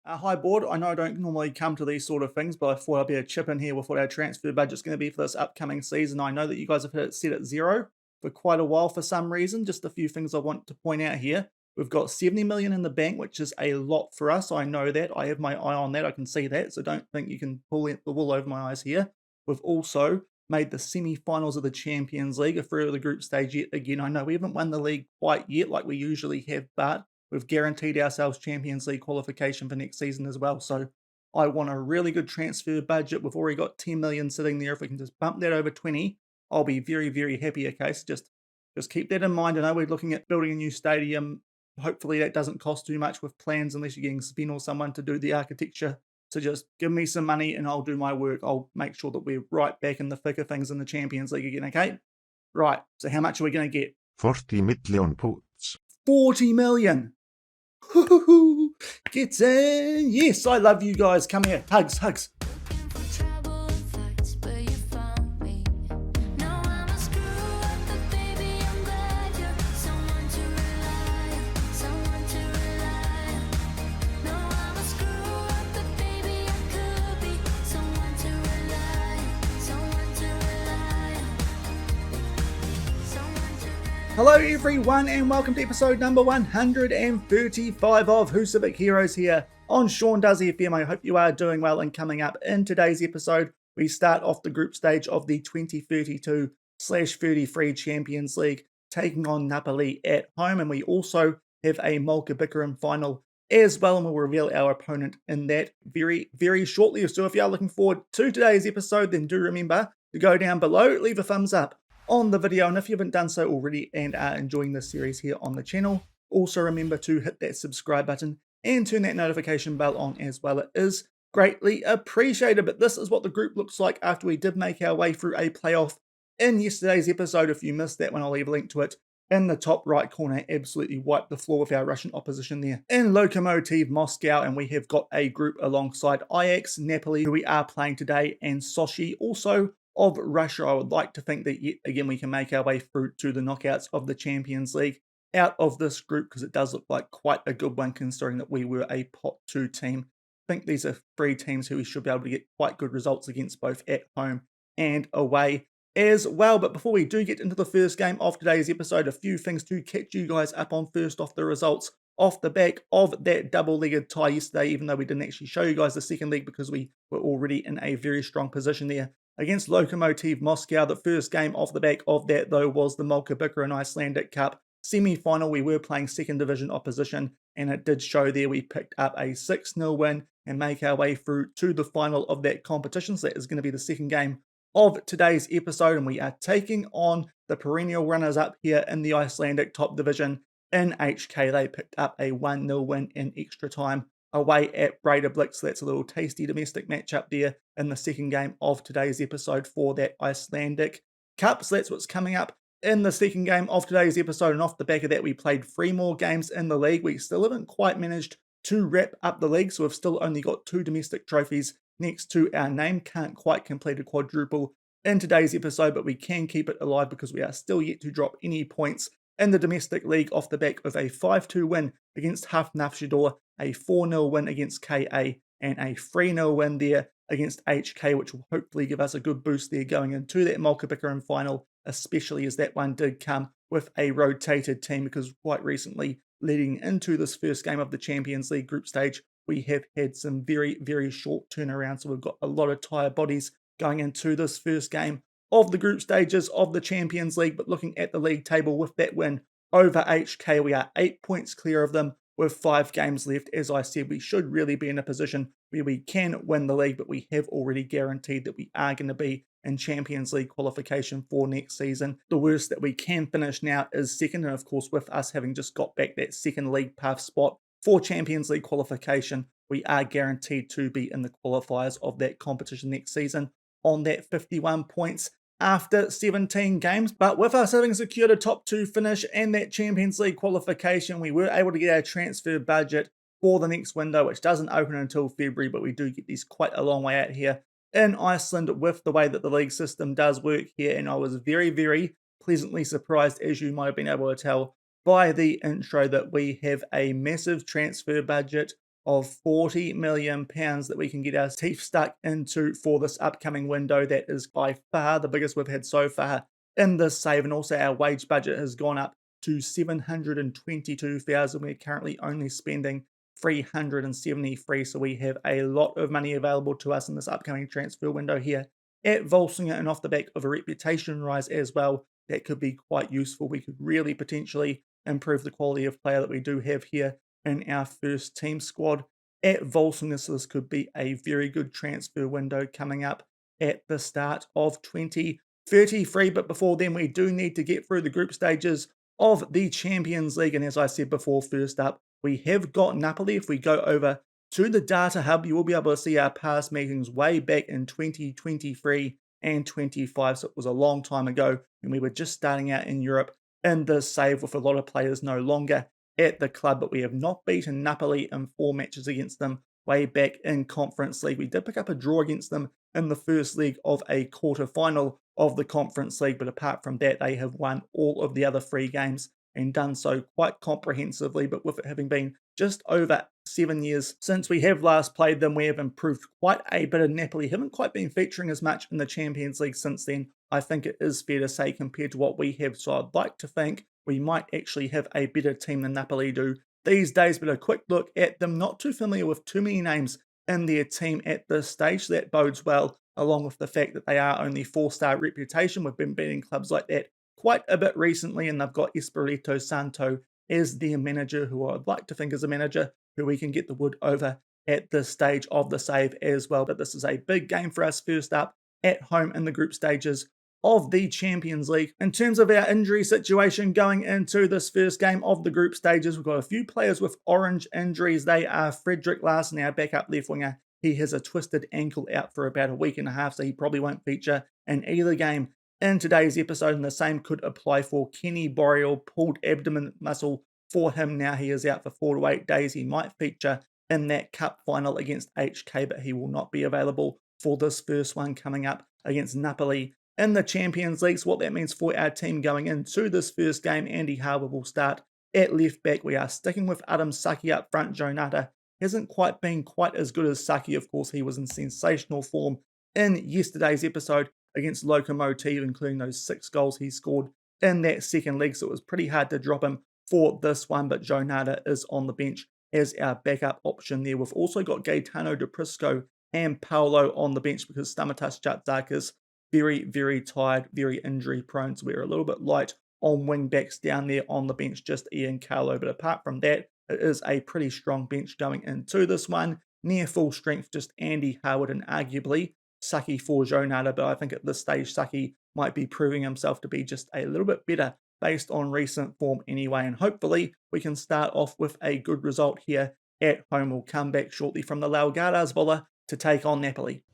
Hi, board. I know I don't normally come to these sort of things, but I thought I'd be a chip in here with what our transfer budget's going to be for this upcoming season. I know that you guys have had it set at zero for quite a while for some reason. Just a few things I want to point out here. We've got 70 million in the bank, which is a lot for us. I know that. I have my eye on that. I can see that. So don't think you can pull the wool over my eyes here. We've also made the semi-finals of the Champions League, a third of the group stage yet again. I know we haven't won the league quite yet like we usually have, but we've guaranteed ourselves Champions League qualification for next season as well. So I want a really good transfer budget. We've already got 10 million sitting there. If we can just bump that over 20, I'll be very, very happy. Okay, so just keep that in mind. I know we're looking at building a new stadium. Hopefully that doesn't cost too much with plans unless you're getting Sven or someone to do the architecture. So just give me some money and I'll do my work. I'll make sure that we're right back in the thick of things in the Champions League again, okay? Right, so how much are we going to get? 40 million pounds. 40 million! Get in! Yes, I love you guys. Come here. Hugs, hugs. Hello everyone and welcome to episode number 135 of Husavik Heroes here on Shaun Does FM. I hope you are doing well, and coming up in today's episode we start off the group stage of the 2032/33 Champions League, taking on Napoli at home, and we also have a Mulka final as well, and we'll reveal our opponent in that very, very shortly. So if you are looking forward to today's episode, then do remember to go down below, leave a thumbs up on the video, and if you haven't done so already and are enjoying this series here on the channel, also remember to hit that subscribe button and turn that notification bell on as well. It is greatly appreciated. But this is what the group looks like after we did make our way through a playoff in yesterday's episode. If you missed that one, I'll leave a link to it in the top right corner. Absolutely wiped the floor with our Russian opposition there in Lokomotiv Moscow, and we have got a group alongside Ajax, Napoli, who we are playing today, and Sochi, also of Russia. I would like to think that yet again we can make our way through to the knockouts of the Champions League out of this group, because it does look like quite a good one considering that we were a pot 2 team. I think these are 3 teams who we should be able to get quite good results against, both at home and away as well. But before we do get into the first game of today's episode, a few things to catch you guys up on. First off, the results off the back of that double-legged tie yesterday, even though we didn't actually show you guys the second leg because we were already in a very strong position there against Lokomotiv Moscow. The first game off the back of that, though, was the and Icelandic Cup semi-final. We were playing second division opposition, and it did show there. We picked up a 6-0 win and make our way through to the final of that competition. So that is going to be the second game of today's episode, and we are taking on the perennial runners-up here in the Icelandic top division in HK. They picked up a 1-0 win in extra time away at Breidablik. So that's a little tasty domestic matchup there in the second game of today's episode for that Icelandic Cup. So that's what's coming up in the second game of today's episode. And off the back of that, we played 3 more games in the league. We still haven't quite managed to wrap up the league, so we've still only got 2 domestic trophies next to our name. Can't quite complete a quadruple in today's episode, but we can keep it alive because we are still yet to drop any points in the domestic league off the back of a 5-2 win against Hafnarfjordur, a 4-0 win against KA, and a 3-0 win there against HK, which will hopefully give us a good boost there going into that Mulka final, especially as that one did come with a rotated team, because quite recently, leading into this first game of the Champions League group stage, we have had some very, very short turnaround. So we've got a lot of tired bodies going into this first game of the group stages of the Champions League. But looking at the league table, with that win over HK, we are 8 points clear of them with 5 games left. As I said, we should really be in a position where we can win the league, but we have already guaranteed that we are going to be in Champions League qualification for next season. The worst that we can finish now is second, and of course with us having just got back that second league path spot for Champions League qualification, we are guaranteed to be in the qualifiers of that competition next season on that 51 points after 17 games. But with us having secured a top 2 finish and that Champions League qualification, we were able to get our transfer budget for the next window, which doesn't open until February, but we do get these quite a long way out here in Iceland with the way that the league system does work here. And I was very, very pleasantly surprised, as you might have been able to tell by the intro, that we have a massive transfer budget of £40 million that we can get our teeth stuck into for this upcoming window. That is by far the biggest we've had so far in this save, and also our wage budget has gone up to 722,000. We're currently only spending 373, so we have a lot of money available to us in this upcoming transfer window here at Volsungur, and off the back of a reputation rise as well, that could be quite useful. We could really potentially improve the quality of player that we do have here in our first team squad at Volsungur, so this could be a very good transfer window coming up at the start of 2033. But before then, we do need to get through the group stages of the Champions League, and as I said before, first up we have got Napoli. If we go over to the data hub, you will be able to see our past meetings way back in 2023 and 25, so it was a long time ago, and we were just starting out in Europe in this save with a lot of players no longer at the club. But we have not beaten Napoli in 4 matches against them way back in Conference League. We did pick up a draw against them in the first leg of a quarter-final of the Conference League, but apart from that, they have won all of the other 3 games and done so quite comprehensively. But with it having been just over 7 years since we have last played them, we have improved quite a bit. And Napoli haven't quite been featuring as much in the Champions League since then, I think it is fair to say, compared to what we have. So I'd like to think we might actually have a better team than Napoli do these days. But a quick look at them, not too familiar with too many names in their team at this stage, so that bodes well, along with the fact that they are only 4-star reputation. We've been beating clubs like that quite a bit recently, and they've got Espirito Santo as their manager, who I'd like to think is a manager who we can get the wood over at this stage of the save as well. But this is a big game for us first up at home in the group stages of the Champions League. In terms of our injury situation going into this first game of the group stages, we've got a few players with orange injuries. They are Frederick Larsen, our backup left winger. He has a twisted ankle out for about a week and a half, so he probably won't feature in either game in today's episode, and the same could apply for Kenny Boreal. Pulled abdomen muscle for him now. He is out for 4 to 8 days. He might feature in that cup final against HK, but he will not be available for this first one coming up against Napoli in the Champions League. So what that means for our team going into this first game, Andy Harbour will start at left back. We are sticking with Adam Saki up front. Jonata hasn't quite been quite as good as Saki. Of course, he was in sensational form in yesterday's episode against Lokomotiv, including those 6 goals he scored in that second leg, so it was pretty hard to drop him for this one. But Jonata is on the bench as our backup option there. We've also got Gaetano De Prisco and Paolo on the bench because Stamatas Tsatsarkas very, very tired, very injury prone, so we're a little bit light on wing backs down there on the bench, just Ian Carlo. But apart from that, it is a pretty strong bench going into this one. Near full strength, just Andy Howard and arguably Saki for Jonata, but I think at this stage Saki might be proving himself to be just a little bit better based on recent form anyway, and hopefully we can start off with a good result here at home. We'll come back shortly from the Laogaras Bola to take on Napoli.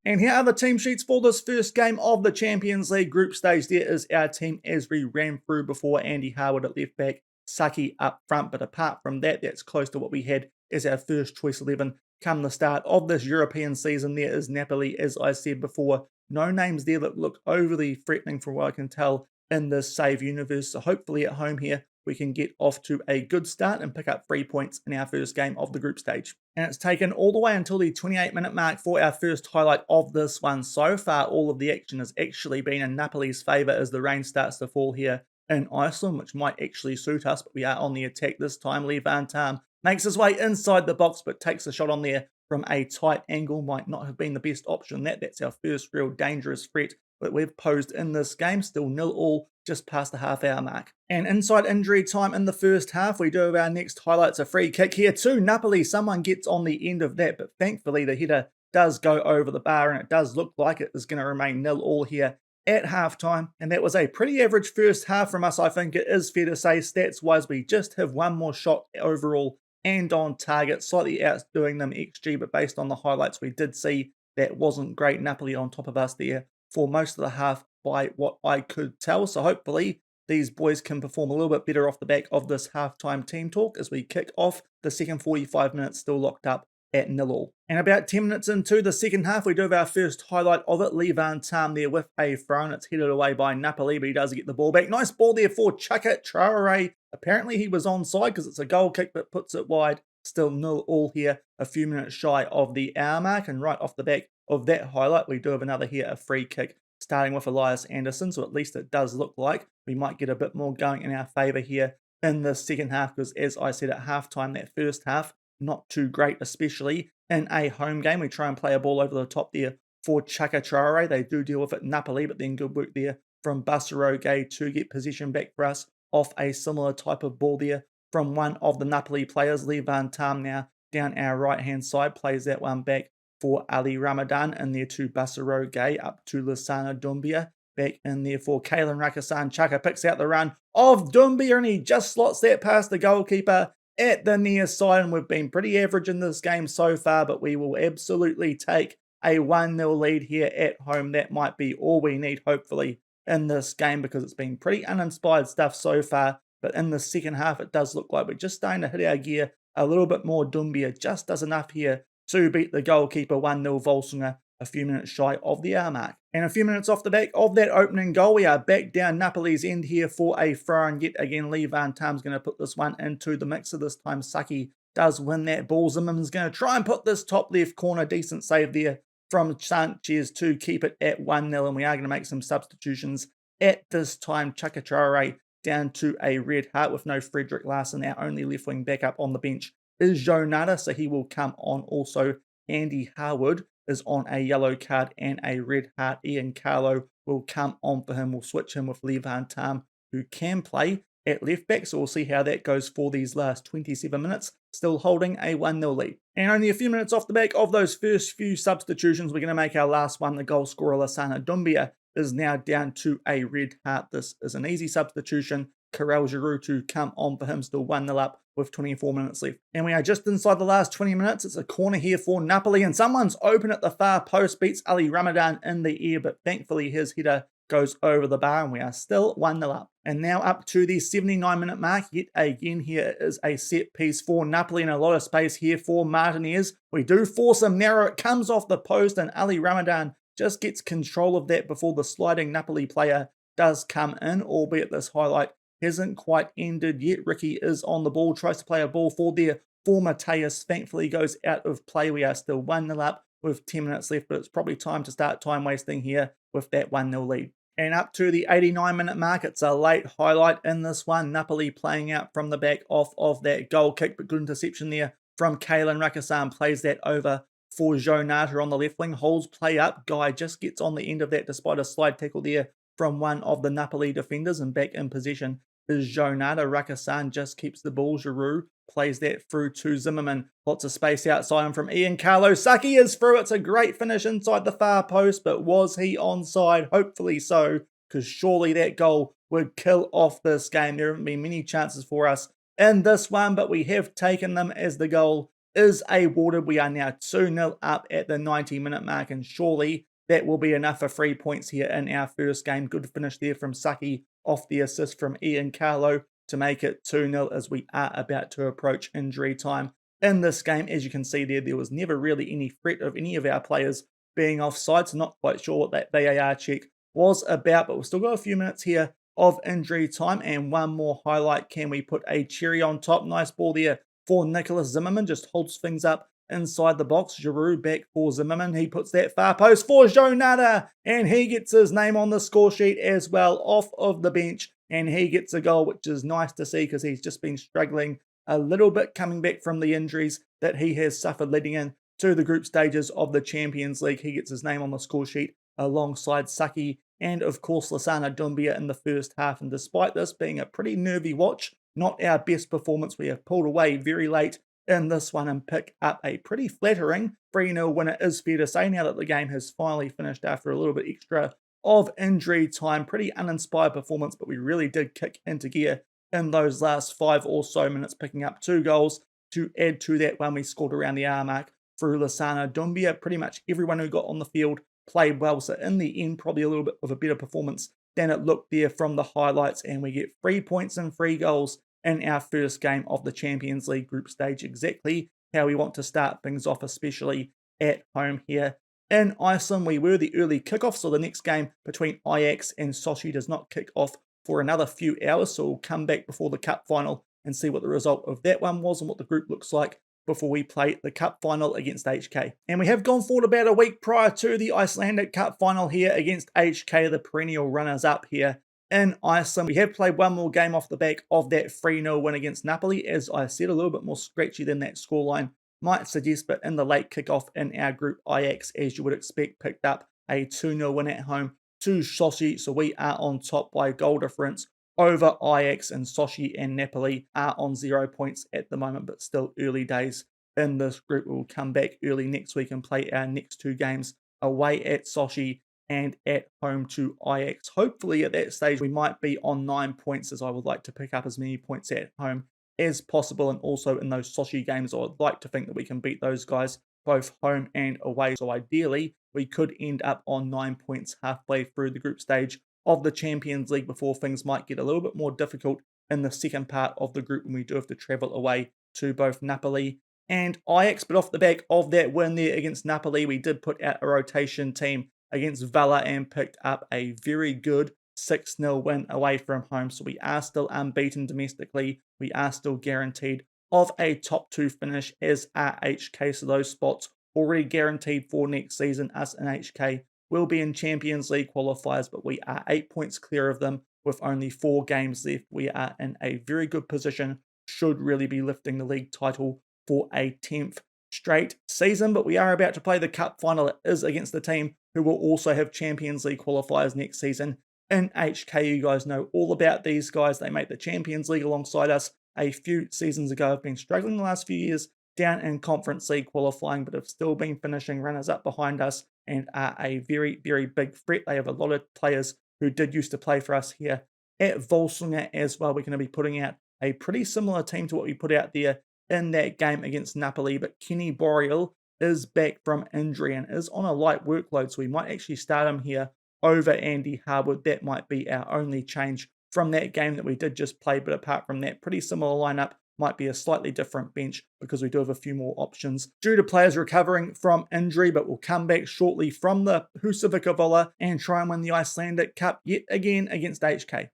And here are the team sheets for this first game of the Champions League group stage. There is our team as we ran through before. Andy Howard at left back, Saki up front, but apart from that, that's close to what we had as our first choice 11 come the start of this European season. There is Napoli, as I said before. No names there that look overly threatening from what I can tell in this save universe. So hopefully at home here, we can get off to a good start and pick up 3 points in our first game of the group stage. And it's taken all the way until the 28-minute mark for our first highlight of this one. So far, all of the action has actually been in Napoli's favour as the rain starts to fall here in Iceland, which might actually suit us, but we are on the attack this time. Lee Van Tam makes his way inside the box, but takes a shot on there from a tight angle. Might not have been the best option. That's our first real dangerous threat that we've posed in this game. Still 0-0, just past the half-hour mark. And inside injury time in the first half, we do have our next highlights. A free kick here to Napoli. Someone gets on the end of that, but thankfully the header does go over the bar, and it does look like it is going to remain 0-0 here at halftime. And that was a pretty average first half from us, I think it is fair to say. Stats-wise, we just have one more shot overall and on target, slightly outdoing them XG, but based on the highlights we did see, that wasn't great. Napoli on top of us there for most of the half by what I could tell. So hopefully these boys can perform a little bit better off the back of this halftime team talk as we kick off the second 45 minutes, still locked up at 0-0. And about 10 minutes into the second half, we do have our first highlight of it. Levan Tam there with a throw, and it's headed away by Napoli, but he does get the ball back. Nice ball there for Chaka Traore. Apparently he was onside because it's a goal kick, but puts it wide. Still 0-0 here, a few minutes shy of the hour mark. And right off the back of that highlight, we do have another here, a free kick, starting with Elias Anderson. So at least it does look like we might get a bit more going in our favour here in the second half, because as I said at halftime, that first half, not too great, especially in a home game. We try and play a ball over the top there for Chaka Traore. They do deal with it Napoli, but then good work there from Basaro Gay to get possession back for us off a similar type of ball there from one of the Napoli players. Levan Tam now down our right-hand side plays that one back for Ali Ramadan, and there to Basaro Gay, up to Lasana Dumbia. Back in there for Kalen Rakasan. Chaka picks out the run of Dumbia, and he just slots that past the goalkeeper at the near side. And we've been pretty average in this game so far, but we will absolutely take a 1-0 lead here at home. That might be all we need, hopefully, in this game, because it's been pretty uninspired stuff so far. But in the second half, it does look like we're just starting to hit our gear a little bit more. Dumbia just does enough here to beat the goalkeeper. 1-0 Volsungur, a few minutes shy of the hour mark. And a few minutes off the back of that opening goal, we are back down Napoli's end here for a throw, and yet again Levan Tam's going to put this one into the mixer. This time Saki does win that ball. Zimmerman's going to try and put this top left corner, decent save there from Sanchez to keep it at 1-0, and we are going to make some substitutions at this time. Chaka Traore down to a red heart with no Frederick Larson. Our only left wing backup on the bench is Jonata, so he will come on. Also, Andy Harwood is on a yellow card and a red heart. Ian Carlo will come on for him. We'll switch him with Levan Tam, who can play at left back, so we'll see how that goes for these last 27 minutes, still holding a 1-0 lead. And only a few minutes off the back of those first few substitutions, we're going to make our last one. The goal scorer, Lasana Dumbia, is now down to a red heart. This is an easy substitution. Karel Giroux to come on for him, still 1-0 up with 24 minutes left. And we are just inside the last 20 minutes. It's a corner here for Napoli, and someone's open at the far post, beats Ali Ramadan in the air, but thankfully his header goes over the bar, and we are still 1-0 up. And now up to the 79-minute mark. Yet again, here is a set piece for Napoli, and a lot of space here for Martinez. We do force him narrow. It comes off the post, and Ali Ramadan just gets control of that before the sliding Napoli player does come in, albeit this highlight hasn't quite ended yet. Ricky is on the ball, tries to play a ball for there for Mateus. Thankfully goes out of play. We are still 1-0 up with 10 minutes left, but it's probably time to start time wasting here with that 1-0 lead. And up to the 89-minute mark, it's a late highlight in this one. Napoli playing out from the back off of that goal kick, but good interception there from Kalen Rakasan. Plays that over for Jonata on the left wing. Holds play up. Guy just gets on the end of that despite a slide tackle there from one of the Napoli defenders, and back in possession is Jonata. Rakasan just keeps the ball. Giroux plays that through to Zimmerman. Lots of space outside him from Ian Carlo. Saki is through. It's a great finish inside the far post, but was he onside? Hopefully so, because surely that goal would kill off this game. There haven't been many chances for us in this one, but we have taken them as the goal is awarded. We are now 2-0 up at the 90-minute mark, and surely that will be enough for 3 points here in our first game. Good finish there from Saki off the assist from Ian Carlo to make it 2-0 as we are about to approach injury time in this game. As you can see there was never really any threat of any of our players being offside, so not quite sure what that VAR check was about, but we've still got a few minutes here of injury time. And one more highlight. Can we put a cherry on top? Nice ball there for Nicholas Zimmerman. Just holds things up inside the box. Giroux back for Zimmerman. He puts that far post for Jonata, and he gets his name on the score sheet as well off of the bench, and he gets a goal, which is nice to see because he's just been struggling a little bit coming back from the injuries that he has suffered leading in to the group stages of the Champions League. He gets his name on the score sheet alongside Saki and of course Lasana Dumbia in the first half. And despite this being a pretty nervy watch, not our best performance, we have pulled away very late in this one and pick up a pretty flattering 3-0 win. It is fair to say now that the game has finally finished after a little bit extra of injury time. Pretty uninspired performance, but we really did kick into gear in those last 5 or so minutes, picking up 2 goals to add to that one we scored around the hour mark through Lasana Dumbia. Pretty much everyone who got on the field played well, so in the end probably a little bit of a better performance than it looked there from the highlights, and we get 3 points and 3 goals in our first game of the Champions League group stage, exactly how we want to start things off, especially at home here in Iceland. We were the early kickoff, so the next game between Ajax and Sochi does not kick off for another few hours, so we'll come back before the cup final and see what the result of that one was and what the group looks like before we play the cup final against HK. And we have gone forward about a week prior to the Icelandic Cup final here against HK, the perennial runners-up here in Iceland. We have played one more game off the back of that 3-0 win against Napoli. As I said, a little bit more scratchy than that scoreline might suggest, but in the late kickoff in our group, Ajax, as you would expect, picked up a 2-0 win at home to Sochi, so we are on top by goal difference over Ajax, and Sochi and Napoli are on 0 points at the moment, but still early days in this group. We'll come back early next week and play our next two games away at Sochi and at home to Ajax. Hopefully at that stage we might be on 9 points, as I would like to pick up as many points at home as possible, and also in those Sochi games I would like to think that we can beat those guys both home and away. So ideally we could end up on 9 points halfway through the group stage of the Champions League before things might get a little bit more difficult in the second part of the group when we do have to travel away to both Napoli and Ajax. But off the back of that win there against Napoli, we did put out a rotation team against Valla and picked up a very good 6-0 win away from home. So we are still unbeaten domestically. We are still guaranteed of a top 2 finish, as are HK. So those spots already guaranteed for next season. Us and HK will be in Champions League qualifiers, but we are 8 points clear of them with only 4 games left. We are in a very good position, should really be lifting the league title for a 10th straight season. But we are about to play the cup final. It is against the team who will also have Champions League qualifiers next season in HK. You guys know all about these guys. They make the Champions League alongside us a few seasons ago. Have been struggling the last few years down in Conference League qualifying, but have still been finishing runners-up behind us and are a very, very big threat. They have a lot of players who did used to play for us here at Volsungur as well. We're going to be putting out a pretty similar team to what we put out there in that game against Napoli, but Kenny Boreal is back from injury and is on a light workload, so we might actually start him here over Andy Harwood. That might be our only change from that game that we did just play, but apart from that, pretty similar lineup. Might be a slightly different bench because we do have a few more options due to players recovering from injury, but we'll come back shortly from the Husavik Heroes and try and win the Icelandic Cup yet again against HK.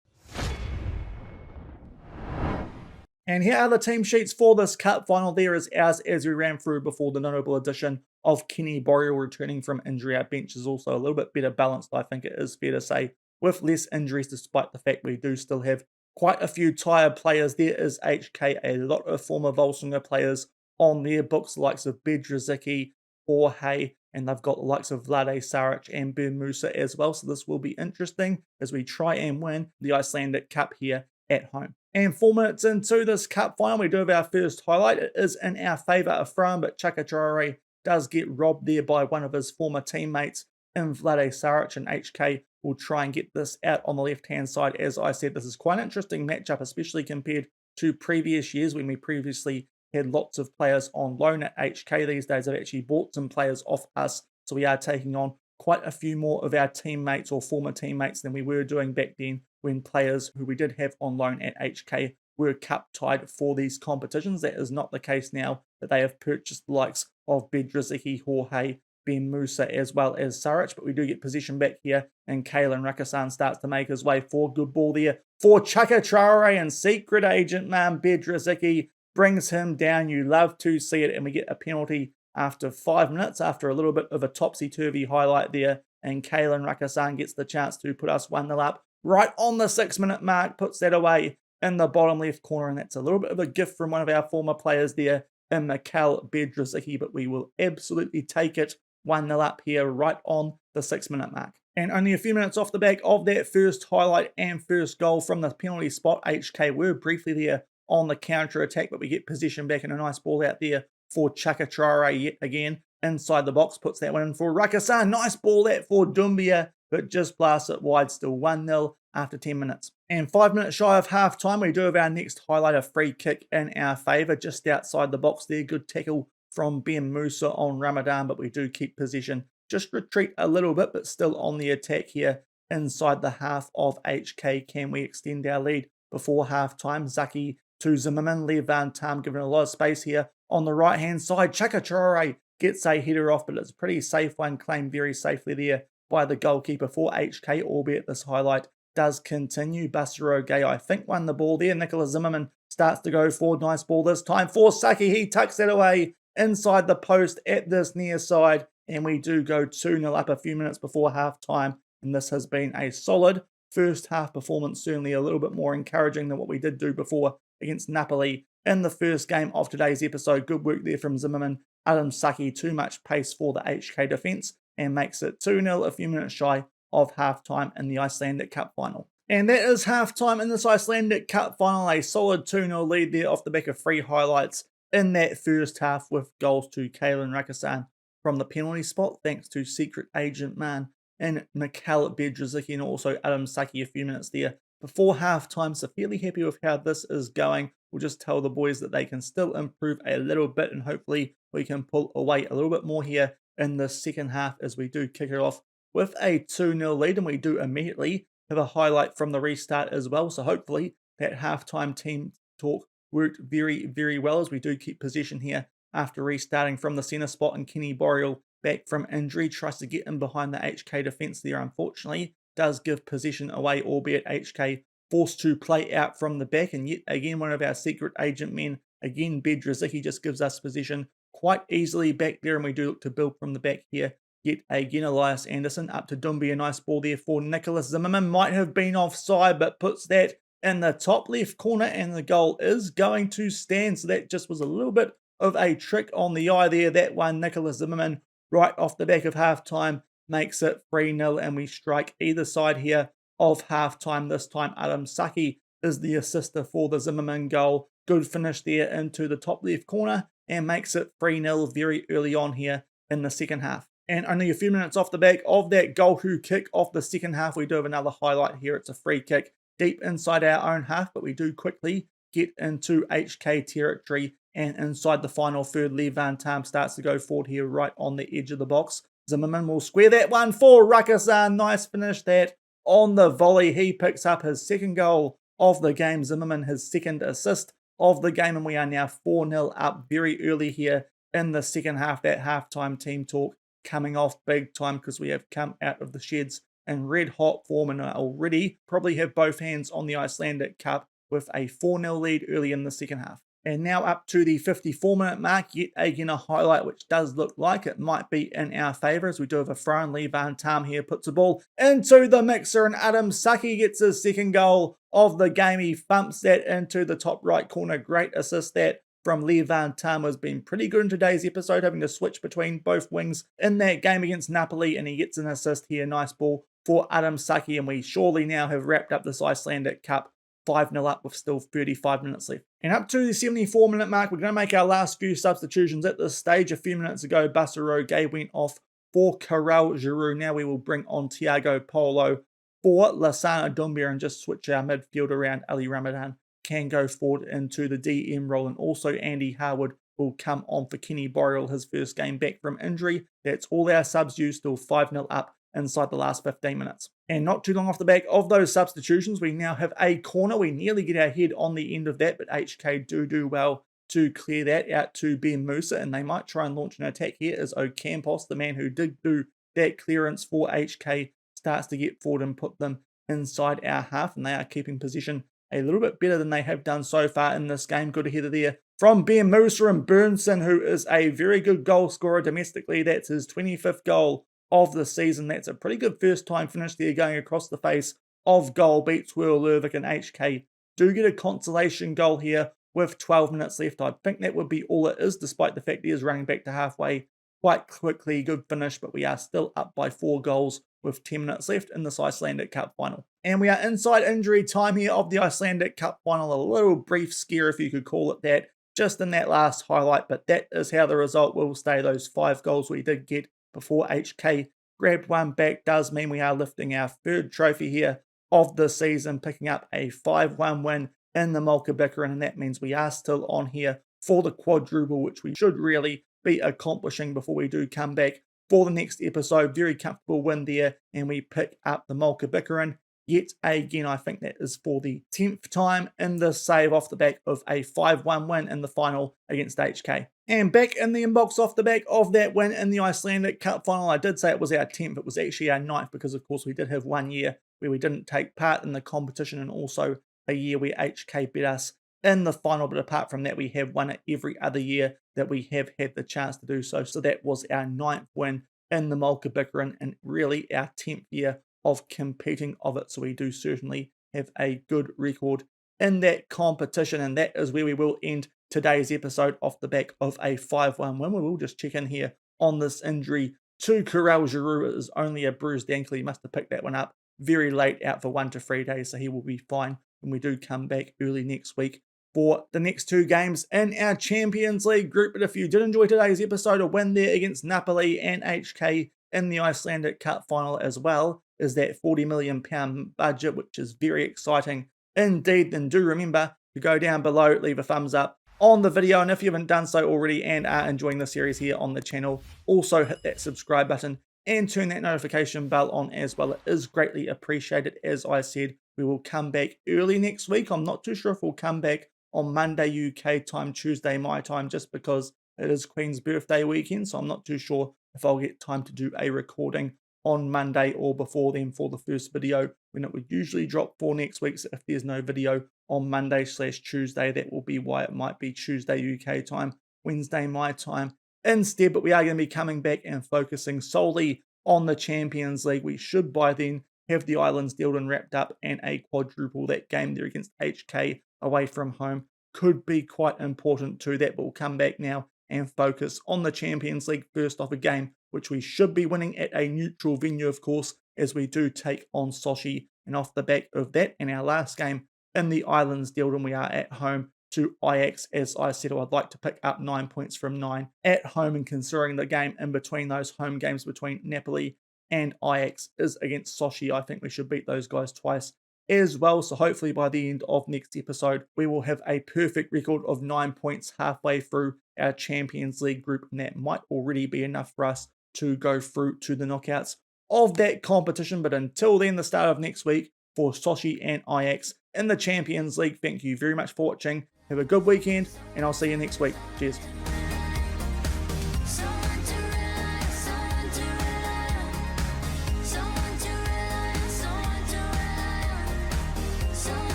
And here are the team sheets for this cup final. There is ours as we ran through before the notable addition of Kenny Boreal returning from injury. Our bench is also a little bit better balanced, I think it is fair to say, with less injuries, despite the fact we do still have quite a few tired players. There is HK, a lot of former Volsungur players on their books, the likes of Bedrzicki, Jorge, and they've got the likes of Vlade Saric and Ben Musa as well. So this will be interesting as we try and win the Icelandic Cup here at home. And 4 minutes into this cup final, we do have our first highlight. It is in our favour of Fran, but Chaka Traore does get robbed there by one of his former teammates in Vlade Saric, and HK will try and get this out on the left-hand side. As I said, this is quite an interesting matchup, especially compared to previous years when we previously had lots of players on loan at HK. These days, I've actually bought some players off us, so we are taking on quite a few more of our teammates or former teammates than we were doing back then when players who we did have on loan at HK were cup tied for these competitions. That is not the case now that they have purchased the likes of Bedrzicki, Jorge, Ben Musa, as well as Saric, but we do get possession back here, and Kalen Rakasan starts to make his way forward. Good ball there for Chaka Traore, and secret agent man Bedrzicki brings him down. You love to see it, and we get a penalty after 5 minutes, after a little bit of a topsy-turvy highlight there, and Kalen Rakasan gets the chance to put us 1-0 up right on the 6-minute mark, puts that away in the bottom left corner, and that's a little bit of a gift from one of our former players there in Mikhail Bedrzicki, but we will absolutely take it 1-0 up here right on the 6-minute mark. And only a few minutes off the back of that first highlight and first goal from the penalty spot, HK were briefly there on the counter-attack, but we get possession back and a nice ball out there for Chaka Traore yet again. Inside the box, puts that one in for Rakasan. Nice ball that for Doumbia, but just blasts it wide, still 1-0 after 10 minutes. And 5 minutes shy of half time, we do have our next highlight, a free kick in our favour, just outside the box there. Good tackle from Ben Musa on Ramadan, but we do keep possession. Just retreat a little bit, but still on the attack here inside the half of HK. Can we extend our lead before half time? Zaki to Zimmerman, Lev Van Tam giving a lot of space here on the right-hand side. Chakachore gets a header off, but it's a pretty safe one, claimed very safely there by the goalkeeper for HK, albeit this highlight does continue. Basaro Gay, I think, won the ball there. Nicholas Zimmerman starts to go forward. Nice ball this time for Saki. He tucks it away inside the post at this near side, and we do go 2-0 up a few minutes before half-time, and this has been a solid first half performance, certainly a little bit more encouraging than what we did do before against Napoli in the first game of today's episode. Good work there from Zimmerman. Adam Saki, too much pace for the HK defence, and makes it 2-0 a few minutes shy of half-time in the Icelandic Cup final. And that is half-time in this Icelandic Cup final. A solid 2-0 lead there off the back of 3 highlights in that first half, with goals to Kalen Rakasan from the penalty spot, thanks to secret agent man and Mikhail Bedrzicki, and also Adam Saki a few minutes there before half-time. So fairly happy with how this is going. We'll just tell the boys that they can still improve a little bit, and hopefully we can pull away a little bit more here in the second half as we do kick it off with a 2-0 lead, and we do immediately have a highlight from the restart as well. So hopefully that halftime team talk worked very, very well, as we do keep possession here after restarting from the centre spot, and Kenny Boreal, back from injury, tries to get in behind the HK defence there. Unfortunately, does give possession away, albeit HK forced to play out from the back, and yet again one of our secret agent men, again Bedrzicki, just gives us possession quite easily back there, and we do look to build from the back here. Yet again, Elias Anderson up to Dumby. A nice ball there for Nicholas Zimmerman. Might have been offside, but puts that in the top left corner, and the goal is going to stand. So that just was a little bit of a trick on the eye there. That one, Nicholas Zimmerman, right off the back of halftime, makes it 3-0, and we strike either side here of halftime. This time, Adam Saki is the assister for the Zimmerman goal. Good finish there into the top left corner, and makes it 3-0 very early on here in the second half. And only a few minutes off the back of that goal kick off the second half, we do have another highlight here. It's a free kick deep inside our own half, but we do quickly get into HK territory, and inside the final third, Levan Tam starts to go forward here right on the edge of the box. Zimmerman will square that one for Rakasan. Nice finish that on the volley. He picks up his second goal of the game. Zimmerman his second assist of the game, and we are now 4-0 up very early here in the second half. That halftime team talk coming off big time, because we have come out of the sheds in red hot form and already probably have both hands on the Icelandic Cup with a 4-0 lead early in the second half. And now up to the 54-minute mark, yet again a highlight which does look like it might be in our favour, as we do have a throw, and Levan Tam here puts the ball into the mixer, and Adam Saki gets his second goal of the game. He thumps that into the top right corner. Great assist that from Levan Tam. Has been pretty good in today's episode, having to switch between both wings in that game against Napoli, and he gets an assist here. Nice ball for Adam Saki, and we surely now have wrapped up this Icelandic Cup 5-0 up with still 35 minutes left. And up to the 74-minute mark, we're going to make our last few substitutions at this stage. A few minutes ago, Basaro Gay went off for Karel Giroux. Now we will bring on Thiago Polo for Lasana Doumbia, and just switch our midfield around. Ali Ramadan can go forward into the DM role, and also Andy Harwood will come on for Kenny Boreal, his first game back from injury. That's all our subs used, still 5-0 up inside the last 15 minutes. And not too long off the back of those substitutions, we now have a corner. We nearly get our head on the end of that, but HK do well to clear that out to Ben Musa, and they might try and launch an attack here as Ocampos, the man who did do that clearance for HK, starts to get forward and put them inside our half, and they are keeping possession a little bit better than they have done so far in this game. Good header there from Ben Musa, and Burnson, who is a very good goal scorer domestically. That's his 25th goal of the season. That's a pretty good first time finish there, going across the face of goal. Beats Will Lervik, and HK do get a consolation goal here with 12 minutes left. I think that would be all it is, despite the fact he is running back to halfway quite quickly. Good finish, but we are still up by 4 goals with 10 minutes left in this Icelandic Cup final. And we are inside injury time here of the Icelandic Cup final. A little brief scare, if you could call it that, just in that last highlight, but that is how the result will stay. Those 5 goals we did get before HK grabbed one back does mean we are lifting our 3rd trophy here of the season, picking up a 5-1 win in the Mulkabikaran, and that means we are still on here for the quadruple, which we should really be accomplishing before we do come back for the next episode. Very comfortable win there, and we pick up the Mulkabikaran yet again. I think that is for the 10th time in this save off the back of a 5-1 win in the final against HK. And back in the inbox off the back of that win in the Icelandic Cup final. I did say it was our 10th, it was actually our 9th because of course we did have 1 year where we didn't take part in the competition and also a year where HK beat us in the final, but apart from that we have won it every other year that we have had the chance to do so. So that was our 9th win in the Mulkabikaran and really our 10th year of competing of it. So we do certainly have a good record in that competition, and that is where we will end today's episode off the back of a 5-1 win. We will just check in here on this injury to Karel Giroux. It is only a bruised ankle. He must have picked that one up very late, out for 1 to 3 days, so he will be fine when we do come back early next week for the next 2 games in our Champions League group. But if you did enjoy today's episode, a win there against Napoli and HK in the Icelandic Cup final, as well as that £40 million budget, which is very exciting indeed, then do remember to go down below, leave a thumbs up on the video, and if you haven't done so already and are enjoying the series here on the channel, also hit that subscribe button and turn that notification bell on as well. It is greatly appreciated. As I said, we will come back early next week. I'm not too sure if we'll come back on Monday UK time, Tuesday my time, just because it is Queen's birthday weekend, so I'm not too sure if I'll get time to do a recording on Monday or before then for the first video, when it would usually drop for next week. So if there's no video on Monday/Tuesday, that will be why it might be Tuesday UK time, Wednesday my time instead. But we are going to be coming back and focusing solely on the Champions League. We should by then have the Islands dealt and wrapped up, and a quadruple. That game there against HK away from home could be quite important to that, but we'll come back now and focus on the Champions League first off, a game which we should be winning at a neutral venue, of course, as we do take on Sochi. And off the back of that, in our last game in the Islands deal, and we are at home to Ajax. As I said, I'd like to pick up 9 points from 9 at home, and considering the game in between those home games between Napoli and Ajax is against Sochi, I think we should beat those guys twice as well. So hopefully by the end of next episode, we will have a perfect record of 9 points halfway through our Champions League group, and that might already be enough for us to go through to the knockouts of that competition. But until then, the start of next week for Sochi and Ajax in the Champions League. Thank you very much for watching. Have a good weekend, and I'll see you next week. Cheers.